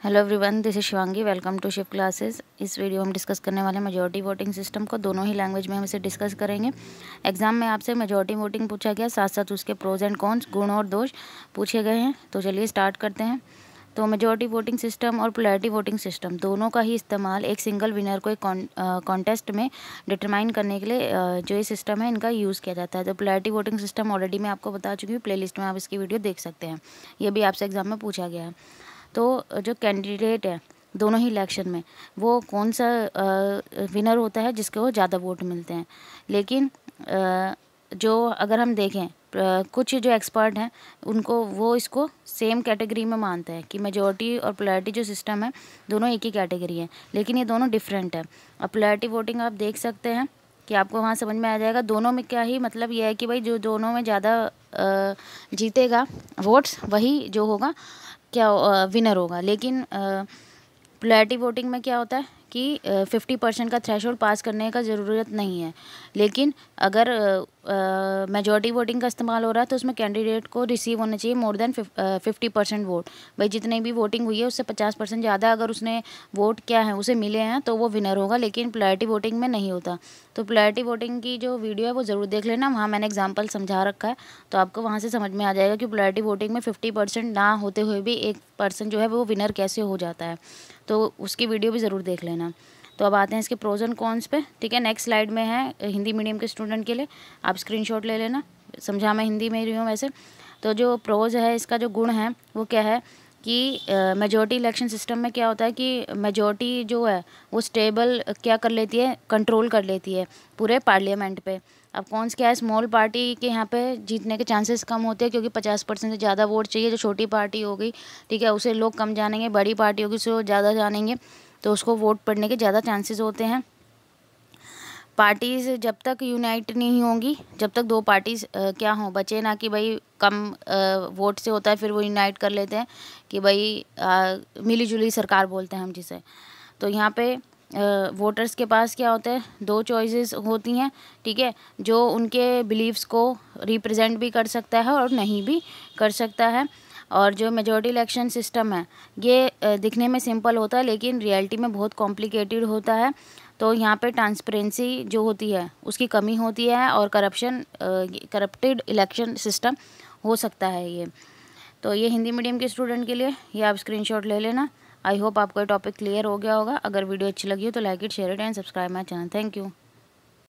Hello everyone, this is Shivangi. Welcome to shift classes. इस वीडियो में हम डिस्कस करने वाले हैं मेजॉरिटी वोटिंग सिस्टम को। दोनों ही लैंग्वेज में हम इसे डिस्कस करेंगे। एग्जाम में आपसे मेजॉरिटी वोटिंग पूछा गया, साथ साथ उसके प्रोज एंड कॉन्स, गुण और दोष पूछे गए हैं। तो चलिए स्टार्ट करते हैं। तो मेजॉरिटी वोटिंग सिस्टम और प्लेरिटी वोटिंग सिस्टम दोनों का ही इस्तेमाल एक सिंगल विनर को एक कॉन्टेस्ट में डिटरमाइन करने के लिए जो ये सिस्टम है इनका यूज़ किया जाता है। तो प्लेरिटी वोटिंग सिस्टम ऑलरेडी मैं आपको बता चुकी हूँ, प्लेलिस्ट में आप इसकी वीडियो देख सकते हैं। ये भी आपसे एग्जाम में पूछा गया है। तो जो कैंडिडेट है दोनों ही इलेक्शन में, वो कौन सा विनर होता है जिसको ज़्यादा वोट मिलते हैं। लेकिन जो अगर हम देखें कुछ जो एक्सपर्ट हैं उनको, वो इसको सेम कैटेगरी में मानते हैं कि मेजॉरिटी और प्लेरिटी जो सिस्टम है दोनों एक ही कैटेगरी है, लेकिन ये दोनों डिफरेंट है। अब प्लेरिटी वोटिंग आप देख सकते हैं कि आपको वहाँ समझ में आ जाएगा। दोनों में क्या ही मतलब ये है कि भाई जो दोनों में ज़्यादा जीतेगा वोट्स, वही जो होगा क्या विनर होगा। लेकिन प्लेरिटी वोटिंग में क्या होता है कि 50% का थ्रेशोल्ड पास करने का ज़रूरत नहीं है। लेकिन अगर मेजॉरिटी वोटिंग का इस्तेमाल हो रहा है तो उसमें कैंडिडेट को रिसीव होना चाहिए मोर देन 50% वोट। भाई जितनी भी वोटिंग हुई है उससे 50% ज़्यादा अगर उसने वोट क्या है उसे मिले हैं तो वो विनर होगा। लेकिन प्लेरिटी वोटिंग में नहीं होता। तो प्लेरिटी वोटिंग की जो वीडियो है वो ज़रूर देख लेना, वहाँ मैंने एग्जाम्पल समझा रखा है। तो आपको वहाँ से समझ में आ जाएगा कि प्लेरिटी वोटिंग में 50% ना होते हुए भी एक पर्सन जो है वो विनर कैसे हो जाता है। तो उसकी वीडियो भी ज़रूर देख लेना। तो अब आते हैं इसके प्रोज एंड कॉन्स पे। ठीक है, नेक्स्ट स्लाइड में है हिंदी मीडियम के स्टूडेंट के लिए, आप स्क्रीनशॉट ले लेना। समझा मैं हिंदी में ही हूँ वैसे। तो जो प्रोज है, इसका जो गुण है वो क्या है कि मेजॉरिटी इलेक्शन सिस्टम में क्या होता है कि मेजॉरिटी जो है वो स्टेबल क्या कर लेती है, कंट्रोल कर लेती है पूरे पार्लियामेंट पे। अब कौन सा क्या है, स्मॉल पार्टी के यहाँ पे जीतने के चांसेस कम होते हैं क्योंकि 50% से ज़्यादा वोट चाहिए। जो छोटी पार्टी होगी, ठीक है, उसे लोग कम जानेंगे। बड़ी पार्टी होगी उसे ज़्यादा जानेंगे, तो उसको वोट पड़ने के ज़्यादा चांसेस होते हैं। पार्टीज़ जब तक यूनाइट नहीं होंगी, जब तक दो पार्टीज़ क्या हों, बचे ना कि भाई कम वोट से होता है फिर वो यूनाइट कर लेते हैं कि भाई मिली जुली सरकार बोलते हैं हम जिसे। तो यहाँ पे वोटर्स के पास क्या होता है, दो चॉइसेस होती हैं। ठीक है, जो उनके बिलीव्स को रिप्रेजेंट भी कर सकता है और नहीं भी कर सकता है। और जो मेजॉरिटी इलेक्शन सिस्टम है ये दिखने में सिंपल होता है लेकिन रियलिटी में बहुत कॉम्प्लिकेटेड होता है। तो यहाँ पे ट्रांसपेरेंसी जो होती है उसकी कमी होती है और करप्टेड इलेक्शन सिस्टम हो सकता है ये। तो ये हिंदी मीडियम के स्टूडेंट के लिए, ये आप स्क्रीनशॉट ले लेना। आई होप आपको ये टॉपिक क्लियर हो गया होगा। अगर वीडियो अच्छी लगी हो तो like it, share it and subscribe my channel. Thank you.